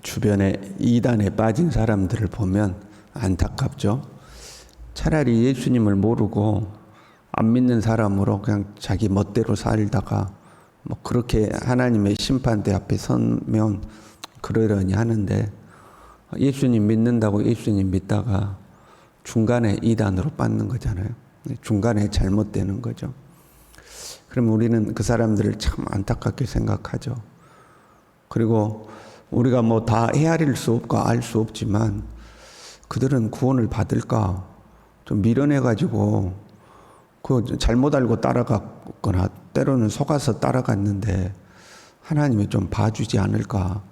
주변에 이단에 빠진 사람들을 보면 안타깝죠. 차라리 예수님을 모르고 안 믿는 사람으로 그냥 자기 멋대로 살다가 뭐 그렇게 하나님의 심판대 앞에 서면 그러려니 하는데, 예수님 믿는다고 예수님 믿다가 중간에 이단으로 빠지는 거잖아요. 중간에 잘못되는 거죠. 그럼 우리는 그 사람들을 참 안타깝게 생각하죠. 그리고 우리가 뭐 다 헤아릴 수 없고 알 수 없지만 그들은 구원을 받을까 좀 밀어내가지고 그 잘못 알고 따라갔거나 때로는 속아서 따라갔는데 하나님이 좀 봐주지 않을까.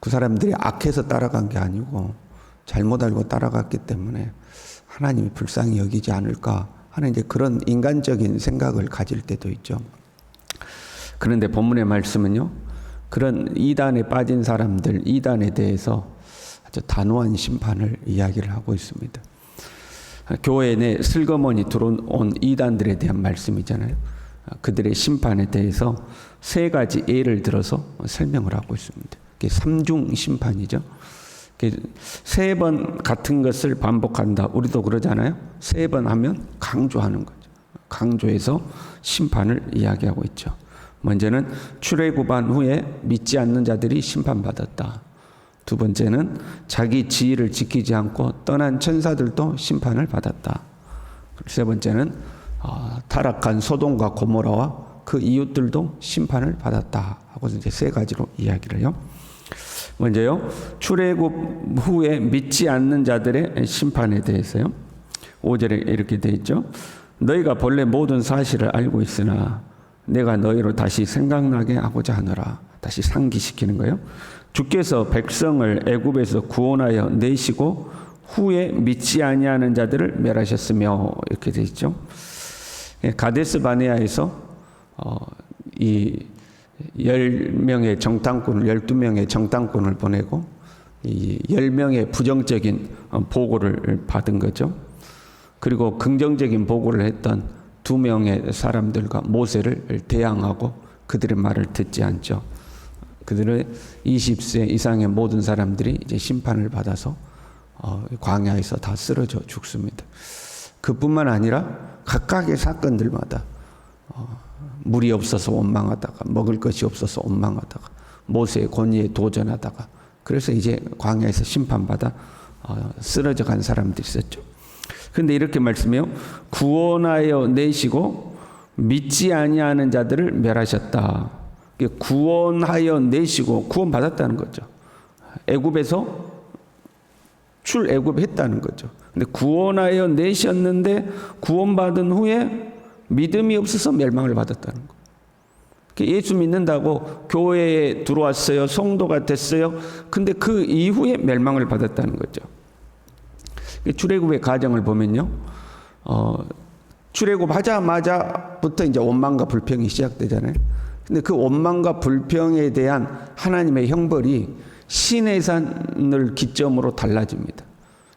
그 사람들이 악해서 따라간 게 아니고 잘못 알고 따라갔기 때문에 하나님이 불쌍히 여기지 않을까 하는 이제 그런 인간적인 생각을 가질 때도 있죠. 그런데 본문의 말씀은요, 그런 이단에 빠진 사람들, 이단에 대해서 아주 단호한 심판을 이야기를 하고 있습니다. 교회 내 슬그머니 들어온 이단들에 대한 말씀이잖아요. 그들의 심판에 대해서 세 가지 예를 들어서 설명을 하고 있습니다. 그게 삼중 심판이죠. 세 번 같은 것을 반복한다. 우리도 그러잖아요. 세 번 하면 강조하는 거죠. 강조해서 심판을 이야기하고 있죠. 먼저는 출애굽한 후에 믿지 않는 자들이 심판받았다. 두 번째는 자기 지위를 지키지 않고 떠난 천사들도 심판을 받았다. 세 번째는 타락한 소돔과 고모라와 그 이웃들도 심판을 받았다 하고 이제 세 가지로 이야기를 해요. 먼저요, 출애굽 후에 믿지 않는 자들의 심판에 대해서요. 5절에 이렇게 되어 있죠. 너희가 본래 모든 사실을 알고 있으나 내가 너희로 다시 생각나게 하고자 하노라. 다시 상기시키는 거예요. 주께서 백성을 애굽에서 구원하여 내시고 후에 믿지 아니하는 자들을 멸하셨으며, 이렇게 되어 있죠. 가데스 바네아에서 이 10명의 정탐꾼을, 12명의 정탐꾼을 보내고 이 10명의 부정적인 보고를 받은 거죠. 그리고 긍정적인 보고를 했던 2명의 사람들과 모세를 대항하고 그들의 말을 듣지 않죠. 그들의 20세 이상의 모든 사람들이 이제 심판을 받아서 광야에서 다 쓰러져 죽습니다. 그뿐만 아니라 각각의 사건들마다 물이 없어서 원망하다가, 먹을 것이 없어서 원망하다가, 모세의 권위에 도전하다가, 그래서 이제 광야에서 심판받아 쓰러져 간 사람들이 있었죠. 그런데 이렇게 말씀해요. 구원하여 내시고 믿지 아니하는 자들을 멸하셨다. 구원하여 내시고 구원받았다는 거죠. 애굽에서 출애굽했다는 거죠. 근데 구원하여 내셨는데 구원받은 후에 믿음이 없어서 멸망을 받았다는 거. 예수 믿는다고 교회에 들어왔어요. 성도가 됐어요. 근데 그 이후에 멸망을 받았다는 거죠. 출애굽의 과정을 보면요, 출애굽하자마자부터 이제 원망과 불평이 시작되잖아요. 근데 그 원망과 불평에 대한 하나님의 형벌이 시내산을 기점으로 달라집니다.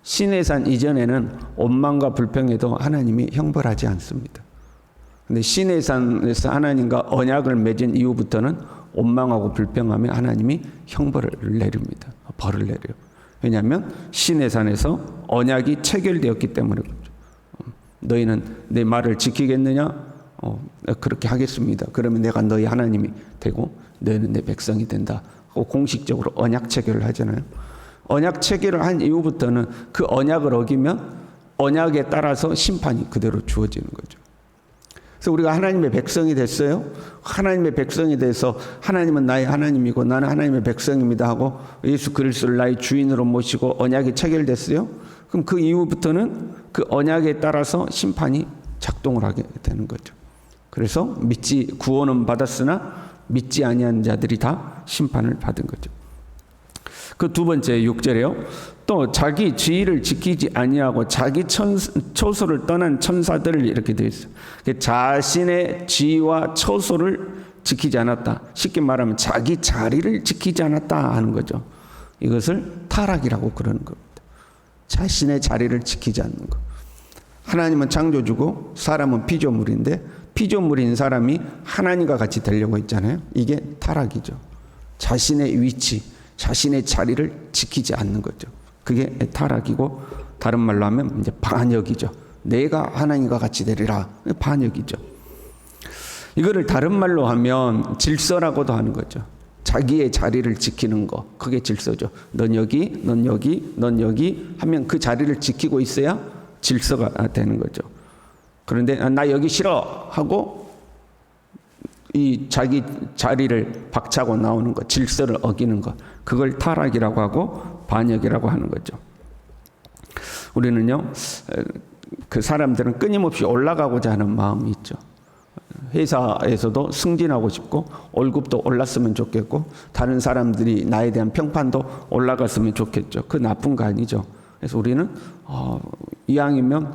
시내산 이전에는 원망과 불평에도 하나님이 형벌하지 않습니다. 근데 시내산에서 하나님과 언약을 맺은 이후부터는 원망하고 불평하면 하나님이 형벌을 내립니다. 벌을 내려요. 왜냐하면 시내산에서 언약이 체결되었기 때문에 그렇죠. 너희는 내 말을 지키겠느냐? 그렇게 하겠습니다. 그러면 내가 너희 하나님이 되고 너희는 내 백성이 된다 하고 공식적으로 언약 체결을 하잖아요. 언약 체결을 한 이후부터는 그 언약을 어기면 언약에 따라서 심판이 그대로 주어지는 거죠. 그래서 우리가 하나님의 백성이 됐어요. 하나님의 백성이 돼서 하나님은 나의 하나님이고 나는 하나님의 백성입니다 하고 예수 그리스도를 나의 주인으로 모시고 언약이 체결됐어요. 그럼 그 이후부터는 그 언약에 따라서 심판이 작동을 하게 되는 거죠. 그래서 구원은 받았으나 믿지 아니한 자들이 다 심판을 받은 거죠. 그 두 번째 6절에요. 또 자기 지위를 지키지 아니하고 자기 처소를 떠난 천사들을, 이렇게 되어 있어요. 자신의 지위와 처소를 지키지 않았다. 쉽게 말하면 자기 자리를 지키지 않았다 하는 거죠. 이것을 타락이라고 그러는 겁니다. 자신의 자리를 지키지 않는 것. 하나님은 창조주고 사람은 피조물인데 피조물인 사람이 하나님과 같이 되려고 했잖아요. 이게 타락이죠. 자신의 위치, 자신의 자리를 지키지 않는 거죠. 그게 타락이고, 다른 말로 하면 이제 반역이죠. 내가 하나님과 같이 되리라. 반역이죠. 이거를 다른 말로 하면 질서라고도 하는 거죠. 자기의 자리를 지키는 거, 그게 질서죠. 넌 여기, 넌 여기, 넌 여기 하면 그 자리를 지키고 있어야 질서가 되는 거죠. 그런데 나 여기 싫어 하고 이 자기 자리를 박차고 나오는 것, 질서를 어기는 것, 그걸 타락이라고 하고 반역이라고 하는 거죠. 우리는요, 그 사람들은 끊임없이 올라가고자 하는 마음이 있죠. 회사에서도 승진하고 싶고, 월급도 올랐으면 좋겠고, 다른 사람들이 나에 대한 평판도 올라갔으면 좋겠죠. 그 나쁜 거 아니죠. 그래서 우리는 이왕이면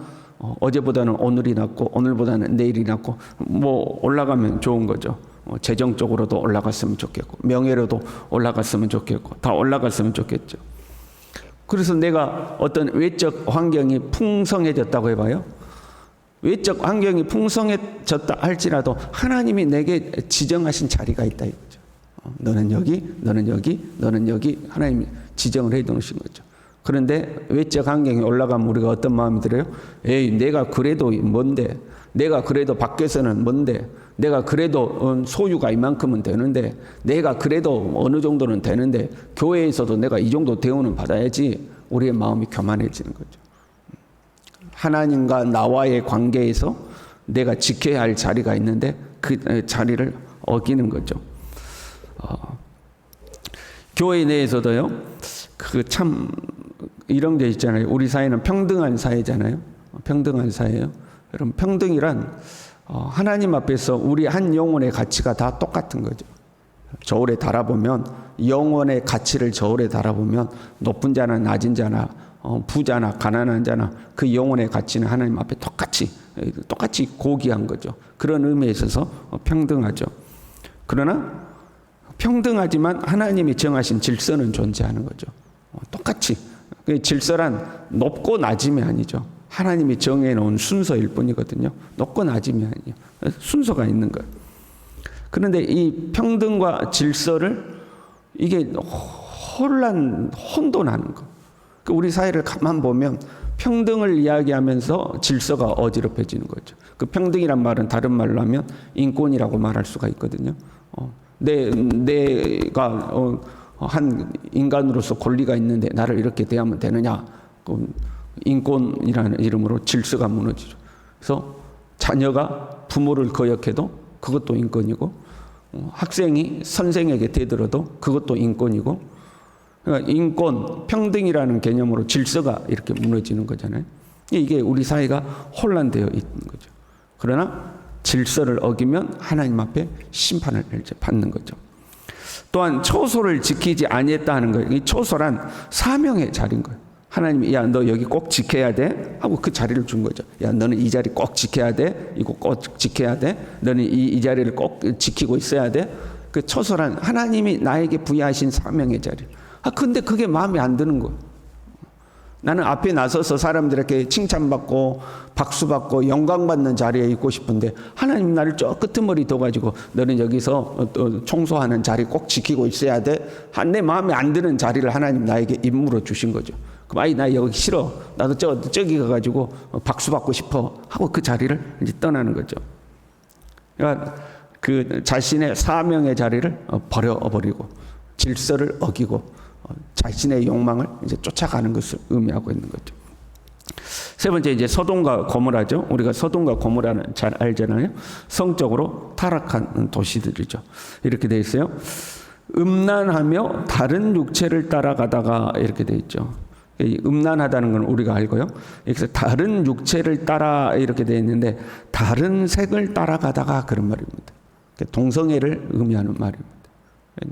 어제보다는 오늘이 낫고, 오늘보다는 내일이 낫고, 뭐 올라가면 좋은 거죠. 재정적으로도 올라갔으면 좋겠고, 명예로도 올라갔으면 좋겠고, 다 올라갔으면 좋겠죠. 그래서 내가 어떤 외적 환경이 풍성해졌다고 해봐요. 외적 환경이 풍성해졌다 할지라도 하나님이 내게 지정하신 자리가 있다 이거죠. 너는 여기, 너는 여기, 너는 여기 하나님이 지정을 해 놓으신 거죠. 그런데 외적 환경이 올라가면 우리가 어떤 마음이 들어요? 에이, 내가 그래도 뭔데? 내가 그래도 밖에서는 뭔데? 내가 그래도 소유가 이만큼은 되는데, 내가 그래도 어느 정도는 되는데, 교회에서도 내가 이 정도 대우는 받아야지. 우리의 마음이 교만해지는 거죠. 하나님과 나와의 관계에서 내가 지켜야 할 자리가 있는데 그 자리를 어기는 거죠. 교회 내에서도요, 그 참 이런 게 있잖아요. 우리 사회는 평등한 사회잖아요. 평등한 사회예요. 여러분, 평등이란 하나님 앞에서 우리 한 영혼의 가치가 다 똑같은 거죠. 저울에 달아보면, 영혼의 가치를 저울에 달아보면 높은 자나 낮은 자나 부자나 가난한 자나 그 영혼의 가치는 하나님 앞에 똑같이 고귀한 거죠. 그런 의미에 있어서 평등하죠. 그러나 평등하지만 하나님이 정하신 질서는 존재하는 거죠. 똑같이. 질서란 높고 낮음이 아니죠. 하나님이 정해놓은 순서일 뿐이거든요. 높고 낮음이 아니에요. 순서가 있는 거예요. 그런데 이 평등과 질서를 이게 혼돈하는 거. 우리 사회를 가만 보면 평등을 이야기하면서 질서가 어지럽혀지는 거죠. 그 평등이란 말은 다른 말로 하면 인권이라고 말할 수가 있거든요. 내가 한 인간으로서 권리가 있는데 나를 이렇게 대하면 되느냐? 인권이라는 이름으로 질서가 무너지죠. 그래서 자녀가 부모를 거역해도 그것도 인권이고, 학생이 선생에게 대들어도 그것도 인권이고, 그러니까 인권, 평등이라는 개념으로 질서가 이렇게 무너지는 거잖아요. 이게 우리 사회가 혼란되어 있는 거죠. 그러나 질서를 어기면 하나님 앞에 심판을 이제 받는 거죠. 또한 처소를 지키지 아니했다 하는 거예요. 이 처소란 사명의 자리인 거예요. 하나님이 야, 너 여기 꼭 지켜야 돼 하고 그 자리를 준 거죠. 야, 너는 이 자리 꼭 지켜야 돼. 이거 꼭 지켜야 돼. 너는 이 자리를 꼭 지키고 있어야 돼. 그 처소란 하나님이 나에게 부여하신 사명의 자리. 근데 그게 마음에 안 드는 거예요. 나는 앞에 나서서 사람들에게 칭찬받고 박수받고 영광받는 자리에 있고 싶은데 하나님 나를 저 끄트머리 둬가지고 너는 여기서 청소하는 자리 꼭 지키고 있어야 돼. 내 마음에 안 드는 자리를 하나님 나에게 임무로 주신 거죠. 그럼 아이 나 여기 싫어. 나도 저기 가가지고 박수받고 싶어 하고 그 자리를 이제 떠나는 거죠. 그러니까 그 자신의 사명의 자리를 버려버리고 질서를 어기고 자신의 욕망을 이제 쫓아가는 것을 의미하고 있는 거죠. 세 번째 이제 소돔과 고모라죠. 우리가 소돔과 고모라는 잘 알잖아요. 성적으로 타락한 도시들이죠. 이렇게 돼 있어요. 음란하며 다른 육체를 따라가다가 이렇게 돼 있죠. 음란하다는 건 우리가 알고요. 여기서 다른 육체를 따라 이렇게 돼 있는데 다른 색을 따라가다가 그런 말입니다. 동성애를 의미하는 말입니다.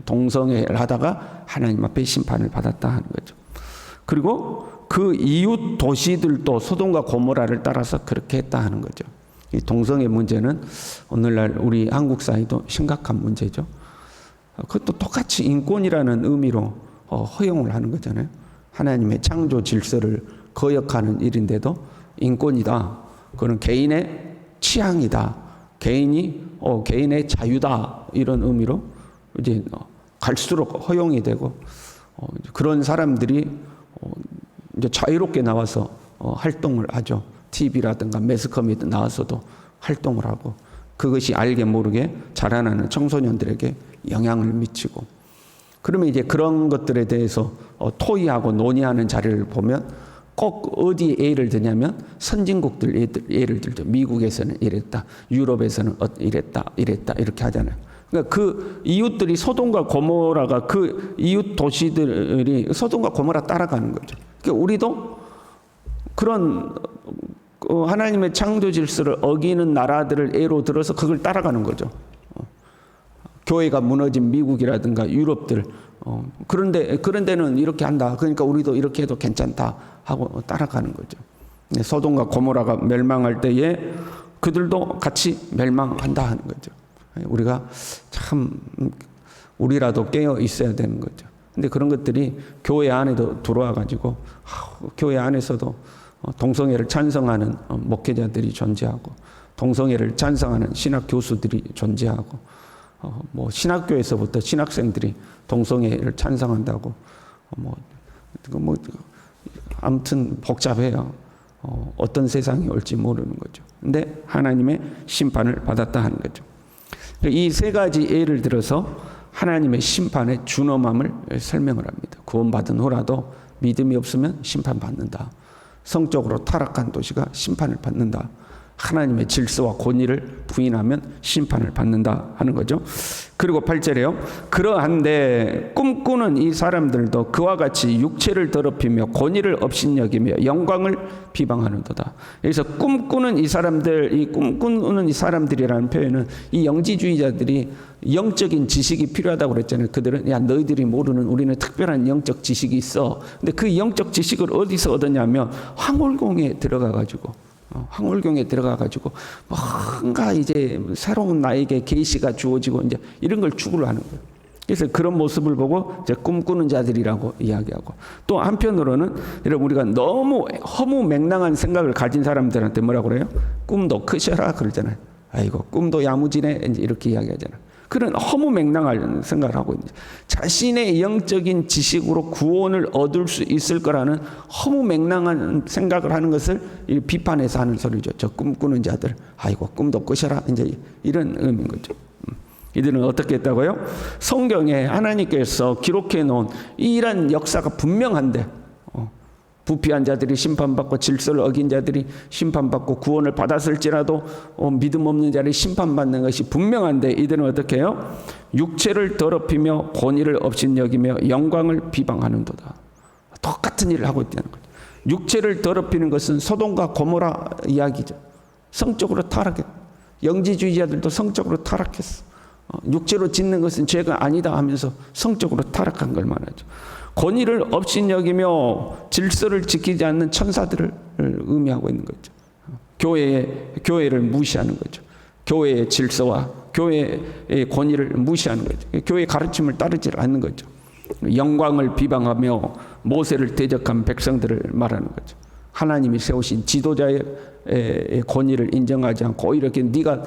동성애를 하다가 하나님 앞에 심판을 받았다 하는 거죠. 그리고 그 이웃 도시들도 소돔과 고모라를 따라서 그렇게 했다 하는 거죠. 이 동성애 문제는 오늘날 우리 한국 사회도 심각한 문제죠. 그것도 똑같이 인권이라는 의미로 허용을 하는 거잖아요. 하나님의 창조 질서를 거역하는 일인데도 인권이다. 그건 개인의 취향이다. 개인의 자유다. 이런 의미로 이제 갈수록 허용이 되고 그런 사람들이 이제 자유롭게 나와서 활동을 하죠. TV라든가 매스컴에도 나와서도 활동을 하고 그것이 알게 모르게 자라나는 청소년들에게 영향을 미치고 그러면 이제 그런 것들에 대해서 토의하고 논의하는 자리를 보면 꼭 어디에 예를 드냐면 선진국들 예를 들죠. 미국에서는 이랬다. 유럽에서는 이랬다. 이렇게 하잖아요. 그러니까 그 이웃들이 소돔과 고모라가 그 이웃 도시들이 소돔과 고모라 따라가는 거죠. 그러니까 우리도 그런 하나님의 창조 질서를 어기는 나라들을 예로 들어서 그걸 따라가는 거죠. 교회가 무너진 미국이라든가 유럽들 그런 데는 이렇게 한다. 그러니까 우리도 이렇게 해도 괜찮다 하고 따라가는 거죠. 소돔과 고모라가 멸망할 때에 그들도 같이 멸망한다 하는 거죠. 우리가 참 우리라도 깨어 있어야 되는 거죠. 근데 그런 것들이 교회 안에도 들어와 가지고 교회 안에서도 동성애를 찬성하는 목회자들이 존재하고 동성애를 찬성하는 신학 교수들이 존재하고 신학교에서부터 신학생들이 동성애를 찬성한다고 아무튼 복잡해요. 어떤 세상이 올지 모르는 거죠. 근데 하나님의 심판을 받았다 하는 거죠. 이 세 가지 예를 들어서 하나님의 심판의 준엄함을 설명을 합니다. 구원받은 후라도 믿음이 없으면 심판받는다. 성적으로 타락한 도시가 심판을 받는다. 하나님의 질서와 권위를 부인하면 심판을 받는다 하는 거죠. 그리고 8절에요. 그러한데 꿈꾸는 이 사람들도 그와 같이 육체를 더럽히며 권위를 업신여기며 영광을 비방하는도다. 여기서 꿈꾸는 이 사람들, 이 꿈꾸는 이 사람들이라는 표현은 이 영지주의자들이 영적인 지식이 필요하다고 그랬잖아요. 그들은 야 너희들이 모르는 우리는 특별한 영적 지식이 있어. 근데 그 영적 지식을 어디서 얻었냐면 황홀공에 들어가가지고 뭔가 이제 새로운 나에게 계시가 주어지고 이제 이런 걸 추구를 하는 거예요. 그래서 그런 모습을 보고 이제 꿈꾸는 자들이라고 이야기하고 또 한편으로는 여러분 우리가 너무 허무맹랑한 생각을 가진 사람들한테 뭐라고 그래요? 꿈도 크셔라 그러잖아요. 아이고 꿈도 야무지네 이제 이렇게 이야기하잖아요. 그런 허무맹랑한 생각을 하고 있는 자신의 영적인 지식으로 구원을 얻을 수 있을 거라는 허무맹랑한 생각을 하는 것을 비판해서 하는 소리죠. 저 꿈꾸는 자들, 아이고 꿈도 꾸셔라 이제 이런 의미인 거죠. 이들은 어떻게 했다고요? 성경에 하나님께서 기록해 놓은 이러한 역사가 분명한데 부패한 자들이 심판받고 질서를 어긴 자들이 심판받고 구원을 받았을지라도 믿음 없는 자들이 심판받는 것이 분명한데 이들은 어떻게 해요? 육체를 더럽히며 권위를 업신여기며 영광을 비방하는도다. 똑같은 일을 하고 있다는 거죠. 육체를 더럽히는 것은 소돔과 고모라 이야기죠. 성적으로 타락했. 영지주의자들도 성적으로 타락했어. 육체로 짓는 것은 죄가 아니다 하면서 성적으로 타락한 걸 말하죠. 권위를 업신여기며 질서를 지키지 않는 천사들을 의미하고 있는 거죠. 교회를 무시하는 거죠. 교회의 질서와 교회의 권위를 무시하는 거죠. 교회의 가르침을 따르지 않는 거죠. 영광을 비방하며 모세를 대적한 백성들을 말하는 거죠. 하나님이 세우신 지도자의 권위를 인정하지 않고 이렇게 네가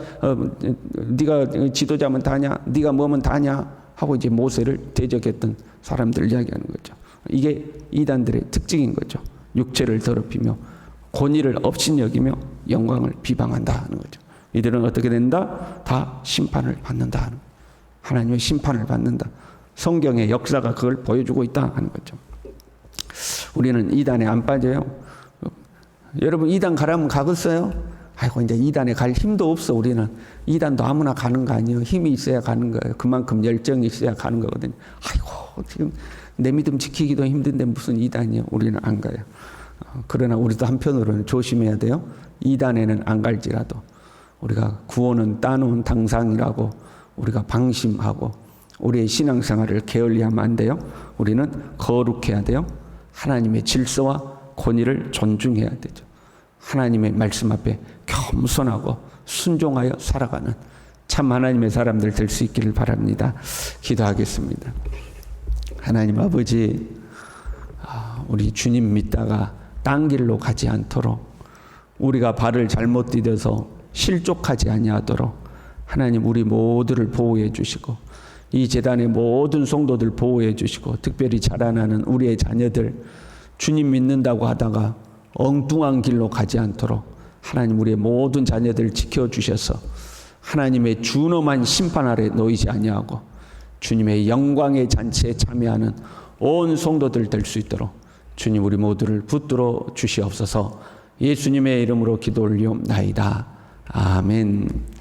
지도자면 다냐, 네가 뭐면 다냐 하고 이제 모세를 대적했던 사람들 이야기하는 거죠. 이게 이단들의 특징인 거죠. 육체를 더럽히며 권위를 업신여기며 영광을 비방한다 하는 거죠. 이들은 어떻게 된다? 다 심판을 받는다 하는 거예요. 하나님의 심판을 받는다. 성경의 역사가 그걸 보여주고 있다 하는 거죠. 우리는 이단에 안 빠져요. 여러분 이단 가라면 가겠어요? 아이고 이제 이단에 갈 힘도 없어. 우리는 이단도 아무나 가는 거 아니에요. 힘이 있어야 가는 거예요. 그만큼 열정이 있어야 가는 거거든요. 아이고 지금 내 믿음 지키기도 힘든데 무슨 이단이요? 우리는 안 가요. 그러나 우리도 한편으로는 조심해야 돼요. 이단에는 안 갈지라도 우리가 구원은 따놓은 당상이라고 우리가 방심하고 우리의 신앙생활을 게을리하면 안 돼요. 우리는 거룩해야 돼요. 하나님의 질서와 권위를 존중해야 되죠. 하나님의 말씀 앞에 겸손하고 순종하여 살아가는 참 하나님의 사람들 될 수 있기를 바랍니다. 기도하겠습니다. 하나님 아버지, 우리 주님 믿다가 딴 길로 가지 않도록 우리가 발을 잘못 디뎌서 실족하지 아니하도록 하나님 우리 모두를 보호해 주시고 이 재단의 모든 성도들 보호해 주시고 특별히 자라나는 우리의 자녀들 주님 믿는다고 하다가 엉뚱한 길로 가지 않도록 하나님 우리의 모든 자녀들 지켜주셔서 하나님의 준엄한 심판 아래 놓이지 아니하고 주님의 영광의 잔치에 참여하는 온 성도들 될 수 있도록 주님 우리 모두를 붙들어 주시옵소서. 예수님의 이름으로 기도 올리옵나이다. 아멘.